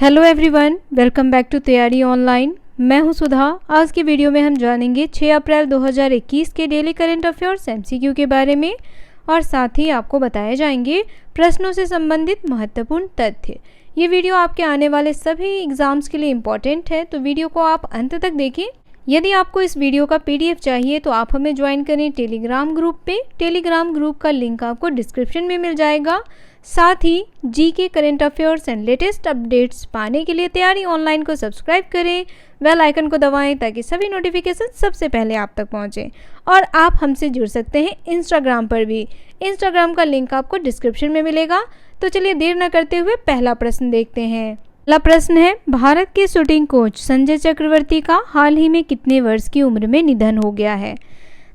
Hello everyone, welcome back to Taiyari online. मैं हूं सुधा। आज की वीडियो में हम जानेंगे 6 अप्रैल 2021 के डेली करंट अफेयर्स एमसीक्यू के बारे में और साथ ही आपको बताए जाएंगे प्रश्नों से संबंधित महत्वपूर्ण तथ्य। ये वीडियो आपके आने वाले सभी एग्जाम्स के लिए इम्पॉर्टेंट है, तो वीडियो को आप अंत तक देखें। यदि आपको इस वीडियो का पीडीएफ चाहिए तो आप हमें ज्वाइन करें टेलीग्राम ग्रुप पे। टेलीग्राम ग्रुप का लिंक आपको डिस्क्रिप्शन में मिल जाएगा। साथ ही GK current affairs and latest updates पाने के लिए तैयारी ऑनलाइन को सब्सक्राइब करें, बेल आइकन को दबाएं ताकि सभी नोटिफिकेशन सबसे पहले आप तक पहुंचे। और आप हमसे जुड़ सकते हैं इंस्टाग्राम पर भी। इंस्टाग्राम का लिंक आपको डिस्क्रिप्शन में मिलेगा। तो चलिए देर न करते हुए पहला प्रश्न देखते हैं। पहला प्रश्न है, भारत के शूटिंग कोच संजय चक्रवर्ती का हाल ही में कितने वर्ष की उम्र में निधन हो गया है?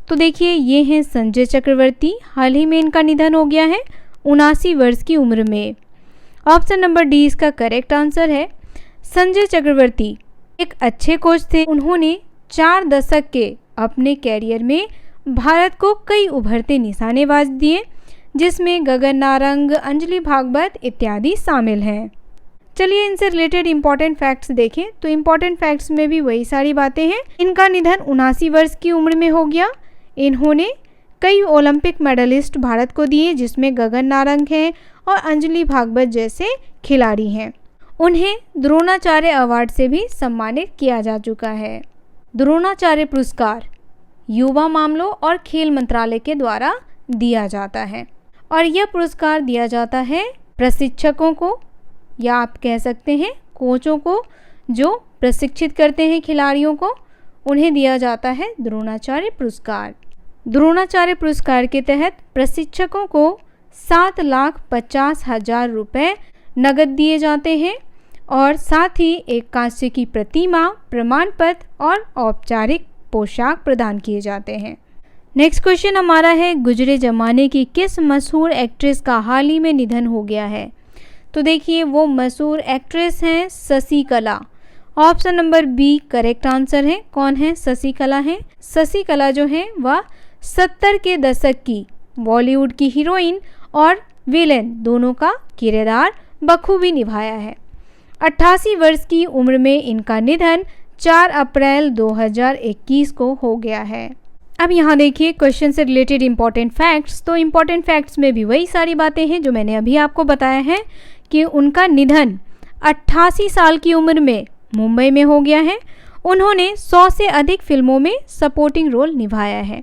तो देखिए, ये हैं संजय चक्रवर्ती। हाल ही में इनका निधन हो गया है 79 वर्ष की उम्र में। ऑप्शन नंबर डी इसका करेक्ट आंसर है। संजय चक्रवर्ती एक अच्छे कोच थे। उन्होंने 4 दशक के अपने कैरियर में भारत को कई उभरते निशानेबाज दिए, जिसमें गगन नारंग, अंजलि भागवत इत्यादि शामिल हैं। चलिए इनसे रिलेटेड इंपॉर्टेंट फैक्ट्स देखें। तो इंपॉर्टेंट फैक्ट्स में भी वही सारी बातें हैं। इनका निधन 79 वर्ष की उम्र में हो गया। इन्होंने कई ओलंपिक मेडलिस्ट भारत को दिए, जिसमें गगन नारंग हैं और अंजलि भागवत जैसे खिलाड़ी हैं। उन्हें द्रोणाचार्य अवार्ड से भी सम्मानित किया जा चुका है। द्रोणाचार्य पुरस्कार युवा मामलों और खेल मंत्रालय के द्वारा दिया जाता है और यह पुरस्कार दिया जाता है प्रशिक्षकों को, या आप कह सकते हैं कोचों को, जो प्रशिक्षित करते हैं खिलाड़ियों को। उन्हें दिया जाता है द्रोणाचार्य पुरस्कार। द्रोणाचार्य पुरस्कार के तहत प्रशिक्षकों को 7,50,000 रुपये नगद दिए जाते हैं और साथ ही एक कांस्य की प्रतिमा, प्रमाण पत्र और औपचारिक पोशाक प्रदान किए जाते हैं। नेक्स्ट क्वेश्चन हमारा है, गुजरे जमाने की किस मशहूर एक्ट्रेस का हाल ही में निधन हो गया है? तो देखिए, वो मशहूर एक्ट्रेस हैं Shashi Kala. Option number B correct answer है। कौन है शशि कला? है शशि कला जो है वह 70 के दशक की बॉलीवुड की हीरोइन और विलेन दोनों का किरदार बखूबी निभाया है। 88 वर्ष की उम्र में इनका निधन 4 अप्रैल 2021 को हो गया है। अब यहाँ देखिए क्वेश्चन से रिलेटेड इंपॉर्टेंट फैक्ट्स। तो इंपॉर्टेंट फैक्ट्स में भी वही सारी बातें हैं जो मैंने अभी आपको बताया है कि उनका निधन 88 साल की उम्र में मुंबई में हो गया है। उन्होंने 100 से अधिक फिल्मों में सपोर्टिंग रोल निभाया है।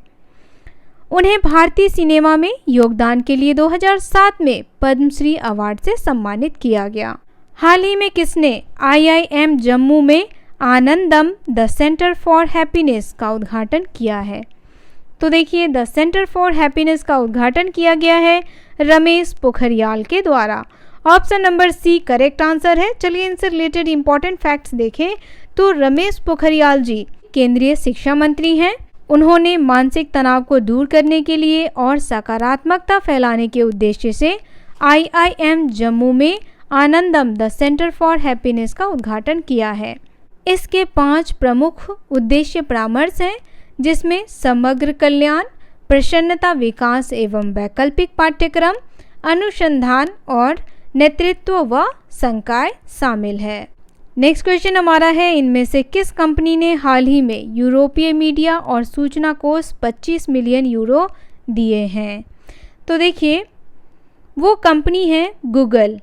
उन्हें भारतीय सिनेमा में योगदान के लिए 2007 में पद्मश्री अवार्ड से सम्मानित किया गया। हाल ही में किसने IIM जम्मू में आनंदम द सेंटर फॉर हैप्पीनेस का उद्घाटन किया है? तो देखिए, द सेंटर फॉर हैप्पीनेस का उद्घाटन किया गया है रमेश पोखरियाल के द्वारा। Option number C correct answer है। चलिए इनसे रिलेटेड इंपॉर्टेंट फैक्ट्स देखें। तो रमेश पोखरियाल जी केंद्रीय शिक्षा मंत्री हैं। उन्होंने मानसिक तनाव को दूर करने के लिए और सकारात्मकता फैलाने के उद्देश्य से IIM जम्मू में आनंदम द सेंटर फॉर हैप्पीनेस का उद्घाटन किया है। इसके 5 प्रमुख उद्देश्य परामर्श हैं, जिसमें समग्र कल्याण, प्रसन्नता, विकास एवं वैकल्पिक पाठ्यक्रम, अनुसंधान और नेतृत्व व संकाय शामिल है। नेक्स्ट क्वेश्चन हमारा है, इनमें से किस कंपनी ने हाल ही में यूरोपीय मीडिया और सूचना कोष 25 मिलियन यूरो दिए हैं? तो देखिए, वो कंपनी है गूगल।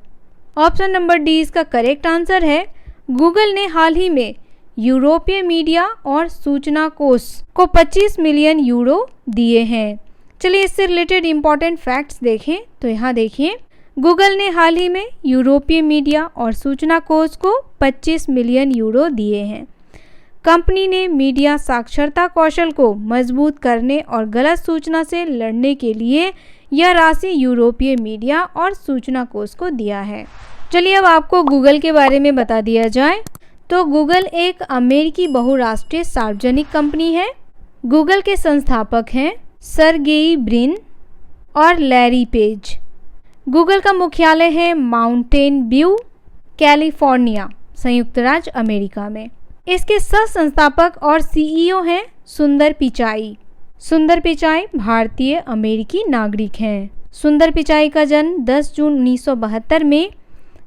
ऑप्शन नंबर डी इसका करेक्ट आंसर है। गूगल ने हाल ही में यूरोपीय मीडिया और सूचना कोष को 25 मिलियन यूरो दिए हैं। चलिए इससे रिलेटेड इंपॉर्टेंट फैक्ट्स देखें। तो यहाँ देखिए, गूगल ने हाल ही में यूरोपीय मीडिया और सूचना कोष को 25 मिलियन यूरो दिए हैं। कंपनी ने मीडिया साक्षरता कौशल को मजबूत करने और गलत सूचना से लड़ने के लिए यह राशि यूरोपीय मीडिया और सूचना कोष को दिया है। चलिए अब आपको गूगल के बारे में बता दिया जाए। तो गूगल एक अमेरिकी बहुराष्ट्रीय सार्वजनिक कंपनी है। गूगल के संस्थापक हैं सर्गेई ब्रिन और लैरी पेज। गूगल का मुख्यालय है माउंटेन व्यू, कैलिफोर्निया, संयुक्त राज्य अमेरिका में। इसके सह संस्थापक और CEO हैं सुंदर पिचाई। सुंदर पिचाई भारतीय अमेरिकी नागरिक हैं। सुंदर पिचाई का जन्म 10 जून 1972 में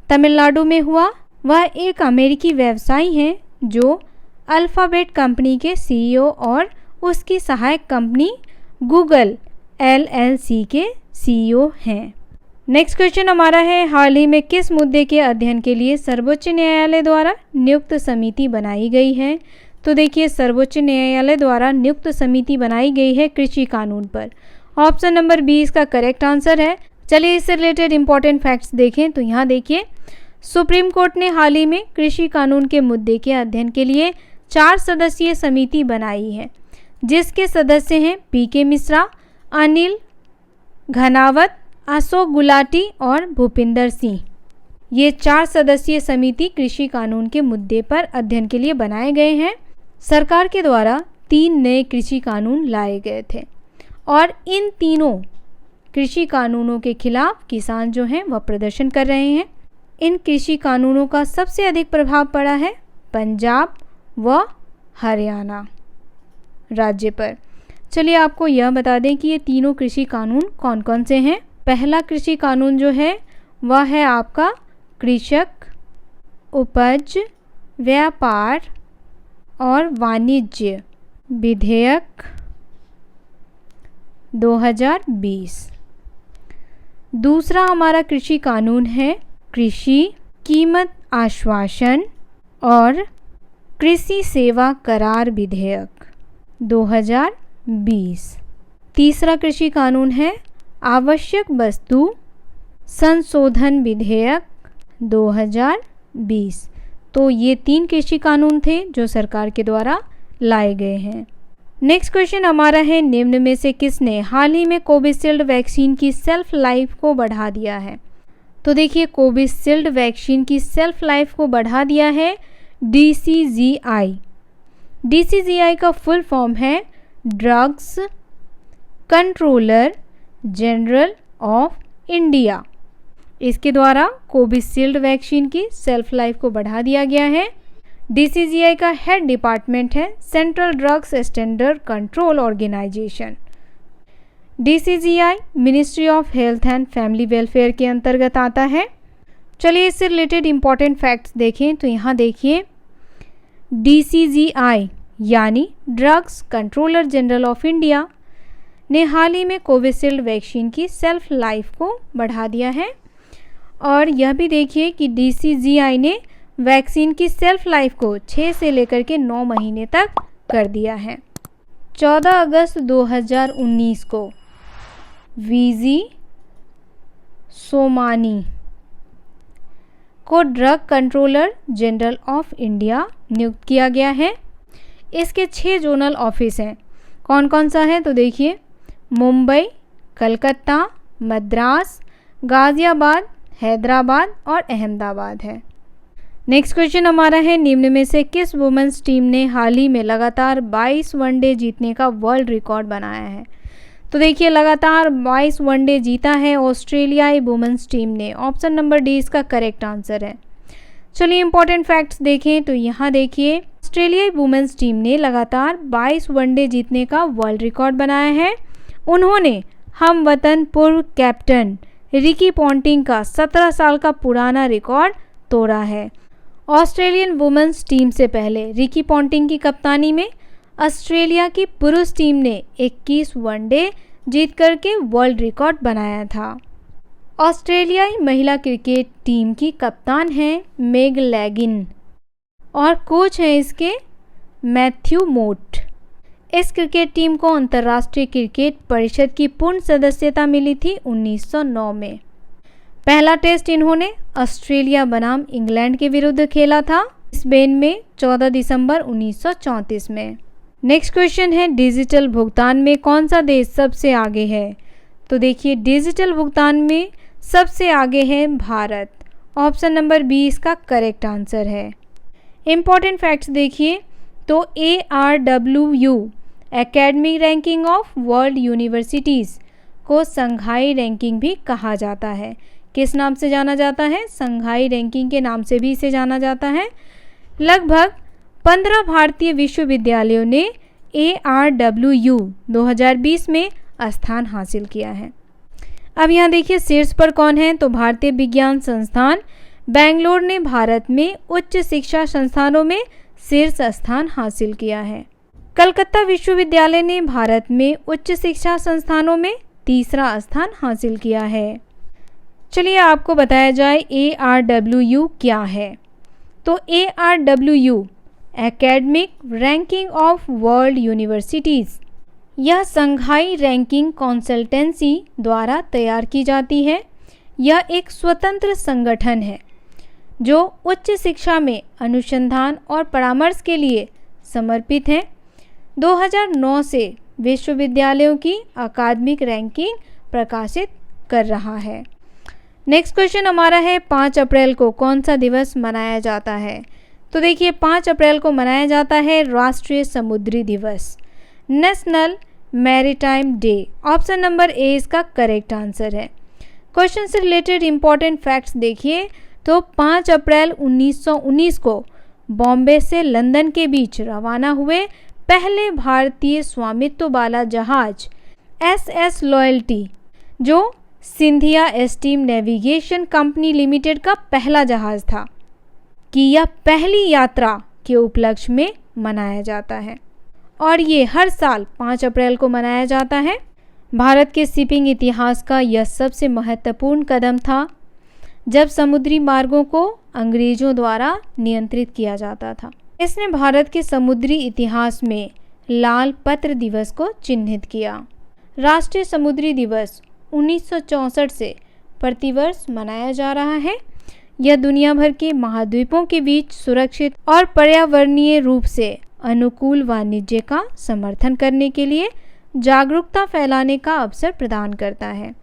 तमिलनाडु में हुआ। वह एक अमेरिकी व्यवसायी हैं जो अल्फ़ाबेट कंपनी के सीईओ और उसकी सहायक कंपनी गूगल LLC के सीईओ हैं। नेक्स्ट क्वेश्चन हमारा है, हाल ही में किस मुद्दे के अध्ययन के लिए सर्वोच्च न्यायालय द्वारा नियुक्त समिति बनाई गई है? तो देखिए, सर्वोच्च न्यायालय द्वारा नियुक्त समिति बनाई गई है कृषि कानून पर। ऑप्शन नंबर बी इसका करेक्ट आंसर है। चलिए इससे रिलेटेड इंपॉर्टेंट फैक्ट्स देखें। तो यहाँ देखिए, सुप्रीम कोर्ट ने हाल ही में कृषि कानून के मुद्दे के अध्ययन के लिए 4 सदस्यीय समिति बनाई है, जिसके सदस्य हैं PK मिश्रा, अनिल घनावत, अशोक गुलाटी और भूपिंदर सिंह। ये 4 सदस्यीय समिति कृषि कानून के मुद्दे पर अध्ययन के लिए बनाए गए हैं। सरकार के द्वारा 3 नए कृषि कानून लाए गए थे और इन तीनों कृषि कानूनों के खिलाफ किसान जो हैं वह प्रदर्शन कर रहे हैं। इन कृषि कानूनों का सबसे अधिक प्रभाव पड़ा है पंजाब व हरियाणा राज्य पर। चलिए आपको यह बता दें कि ये तीनों कृषि कानून कौन कौन से हैं। पहला कृषि कानून जो है वह है आपका कृषक उपज व्यापार और वाणिज्य विधेयक 2020। दूसरा हमारा कृषि कानून है कृषि कीमत आश्वासन और कृषि सेवा करार विधेयक 2020। तीसरा कृषि कानून है आवश्यक वस्तु संशोधन विधेयक 2020। तो ये 3 कृषि कानून थे जो सरकार के द्वारा लाए गए हैं। नेक्स्ट क्वेश्चन हमारा है, निम्न में से किसने हाल ही में कोविशील्ड वैक्सीन की सेल्फ लाइफ को बढ़ा दिया है? तो देखिए, कोविशील्ड वैक्सीन की सेल्फ लाइफ को बढ़ा दिया है DCGI। DCGI का फुल फॉर्म है drugs controller general of India. इसके द्वारा कोविशील्ड वैक्सीन की सेल्फ लाइफ को बढ़ा दिया गया है। DCGI का हेड डिपार्टमेंट है central drugs standard control organisation. DCGI ministry of health and family welfare के अंतर्गत आता है। चलिए इससे रिलेटेड इंपॉर्टेंट फैक्ट्स देखें। तो यहाँ देखिए, DCGI यानी drugs controller general of India ने हाल ही में कोविशील्ड वैक्सीन की सेल्फ लाइफ को बढ़ा दिया है। और यह भी देखिए कि DCGI ने वैक्सीन की सेल्फ लाइफ को 6 से लेकर के 9 महीने तक कर दिया है। 14 अगस्त 2019 को VG सोमानी को drug controller general of India नियुक्त किया गया है। इसके 6 जोनल ऑफिस हैं। कौन कौन सा है? तो देखिए, मुंबई, कलकत्ता, मद्रास, गाज़ियाबाद, हैदराबाद और अहमदाबाद है। नेक्स्ट क्वेश्चन हमारा है, निम्न में से किस वुमेन्स टीम ने हाल ही में लगातार 22 वनडे जीतने का वर्ल्ड रिकॉर्ड बनाया है? तो देखिए, लगातार 22 वनडे जीता है ऑस्ट्रेलियाई वुमेन्स टीम ने। ऑप्शन नंबर डी इसका करेक्ट आंसर है। चलिए इंपॉर्टेंट फैक्ट्स देखें। तो यहाँ देखिए, ऑस्ट्रेलियाई वुमेन्स टीम ने लगातार 22 वनडे जीतने का वर्ल्ड रिकॉर्ड बनाया है। उन्होंने हम वतन पूर्व कैप्टन रिकी पॉन्टिंग का 17 साल का पुराना रिकॉर्ड तोड़ा है। ऑस्ट्रेलियन वुमेन्स टीम से पहले रिकी पॉन्टिंग की कप्तानी में ऑस्ट्रेलिया की पुरुष टीम ने 21 वनडे जीत करके वर्ल्ड रिकॉर्ड बनाया था। ऑस्ट्रेलियाई महिला क्रिकेट टीम की कप्तान हैं मेग लैगिन और कोच हैं इसके मैथ्यू मोट। इस क्रिकेट टीम को अंतर्राष्ट्रीय क्रिकेट परिषद की पूर्ण सदस्यता मिली थी 1909 में। पहला टेस्ट इन्होंने ऑस्ट्रेलिया बनाम इंग्लैंड के विरुद्ध खेला था स्पेन में 14 दिसंबर 1934 में। नेक्स्ट क्वेश्चन है, डिजिटल भुगतान में कौन सा देश सबसे आगे है? तो देखिए, डिजिटल भुगतान में सबसे आगे है भारत। ऑप्शन नंबर बी इसका करेक्ट आंसर है। इम्पॉर्टेंट फैक्ट्स देखिए, तो ARWU academic ranking of world universities को संघाई रैंकिंग भी कहा जाता है। किस नाम से जाना जाता है? संघाई रैंकिंग के नाम से भी इसे जाना जाता है। लगभग 15 भारतीय विश्वविद्यालयों ने ARWU 2020 में स्थान हासिल किया है। अब यहाँ देखिए शीर्ष पर कौन है? तो भारतीय विज्ञान संस्थान बेंगलोर ने भारत में उच्च शिक्षा संस्थानों में शीर्ष स्थान हासिल किया है? कलकत्ता विश्वविद्यालय ने भारत में उच्च शिक्षा संस्थानों में तीसरा स्थान हासिल किया है। चलिए आपको बताया जाए ARWU क्या है। तो ARWU academic ranking of world universities, यह संघाई रैंकिंग कंसल्टेंसी द्वारा तैयार की जाती है। यह एक स्वतंत्र संगठन है जो उच्च शिक्षा में अनुसंधान और परामर्श के लिए समर्पित है। 2009 से विश्वविद्यालयों की अकादमिक रैंकिंग प्रकाशित कर रहा है। नेक्स्ट क्वेश्चन हमारा है 5 अप्रैल को कौन सा दिवस मनाया जाता है? तो देखिए 5 अप्रैल को मनाया जाता है राष्ट्रीय समुद्री दिवस, national maritime day. Option number A इसका करेक्ट आंसर है। क्वेश्चन से रिलेटेड इंपॉर्टेंट फैक्ट्स देखिए तो 5 अप्रैल 1919 को बॉम्बे से लंदन के बीच रवाना हुए पहले भारतीय स्वामित्व वाला जहाज SS लॉयल्टी, जो Scindia steam navigation company limited का पहला जहाज था, कि यह पहली यात्रा के उपलक्ष्य में मनाया जाता है और ये हर साल 5 अप्रैल को मनाया जाता है। भारत के शिपिंग इतिहास का यह सबसे महत्वपूर्ण कदम था जब समुद्री मार्गों को अंग्रेजों द्वारा नियंत्रित किया जाता था। इसने भारत के समुद्री इतिहास में लाल पत्र दिवस को चिन्हित किया। राष्ट्रीय समुद्री दिवस 1964 से प्रतिवर्ष मनाया जा रहा है। यह दुनिया भर के महाद्वीपों के बीच सुरक्षित और पर्यावरणीय रूप से अनुकूल वाणिज्य का समर्थन करने के लिए जागरूकता फैलाने का अवसर प्रदान करता है।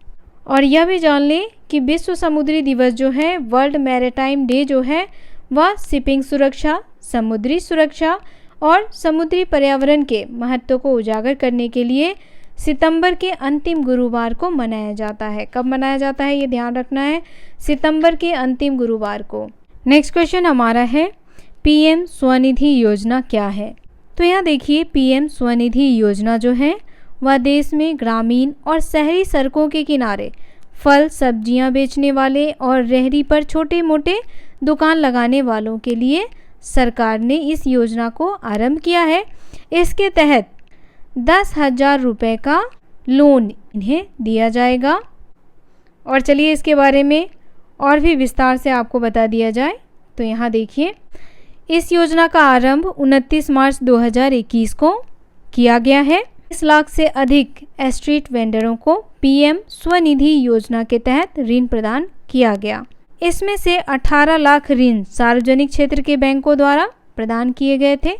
और यह भी जान लें कि विश्व समुद्री दिवस जो है, वर्ल्ड मैरीटाइम डे जो है, वह शिपिंग सुरक्षा, समुद्री सुरक्षा और समुद्री पर्यावरण के महत्व को उजागर करने के लिए सितंबर के अंतिम गुरुवार को मनाया जाता है। कब मनाया जाता है ये ध्यान रखना है, सितंबर के अंतिम गुरुवार को। नेक्स्ट क्वेश्चन हमारा है PM स्वनिधि योजना क्या है? तो यहाँ देखिए PM स्वनिधि योजना जो है वह देश में ग्रामीण और शहरी सड़कों के किनारे फल सब्जियां बेचने वाले और रेहड़ी पर छोटे मोटे दुकान लगाने वालों के लिए सरकार ने इस योजना को आरंभ किया है। इसके तहत 10,000 रुपये का लोन इन्हें दिया जाएगा। और चलिए इसके बारे में और भी विस्तार से आपको बता दिया जाए तो यहाँ देखिए इस योजना का आरंभ 29 मार्च 2021 को किया गया है। 20 लाख से अधिक स्ट्रीट वेंडरों को PM स्वनिधि योजना के तहत ऋण प्रदान किया गया। इसमें से 18 लाख ऋण सार्वजनिक क्षेत्र के बैंकों द्वारा प्रदान किए गए थे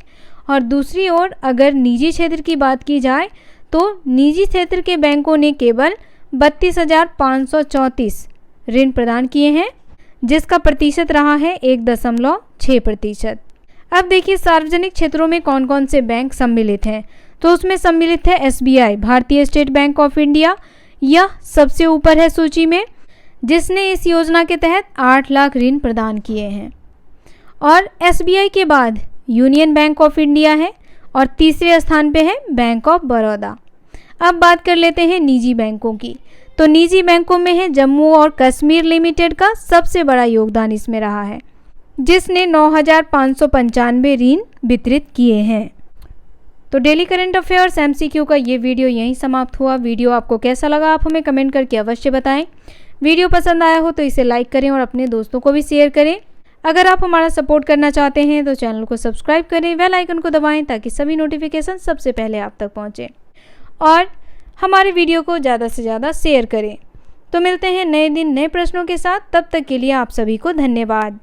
और दूसरी ओर अगर निजी क्षेत्र की बात की जाए तो निजी क्षेत्र के बैंकों ने केवल 32,534 ऋण प्रदान किए हैं, जिसका प्रतिशत रहा है 1.6%। अब देखिए सार्वजनिक क्षेत्रों में कौन कौन से बैंक सम्मिलित हैं। तो उसमें सम्मिलित है SBI, भारतीय स्टेट बैंक ऑफ इंडिया। यह सबसे ऊपर है सूची में, जिसने इस योजना के तहत 8 लाख ऋण प्रदान किए हैं। और SBI के बाद यूनियन बैंक ऑफ इंडिया है और तीसरे स्थान पे है बैंक ऑफ बड़ौदा। अब बात कर लेते हैं निजी बैंकों की। तो निजी बैंकों में है जम्मू और कश्मीर लिमिटेड का सबसे बड़ा योगदान इसमें रहा है, जिसने 9,595 ऋण वितरित किए हैं। तो डेली करंट अफेयर्स MCQ का ये वीडियो यहीं समाप्त हुआ। वीडियो आपको कैसा लगा आप हमें कमेंट करके अवश्य बताएं। वीडियो पसंद आया हो तो इसे लाइक करें और अपने दोस्तों को भी शेयर करें। अगर आप हमारा सपोर्ट करना चाहते हैं तो चैनल को सब्सक्राइब करें, बेल आइकन को दबाएं ताकि सभी नोटिफिकेशन सबसे पहले आप तक पहुंचे और हमारे वीडियो को ज़्यादा से ज़्यादा शेयर करें। तो मिलते हैं नए दिन नए प्रश्नों के साथ, तब तक के लिए आप सभी को धन्यवाद।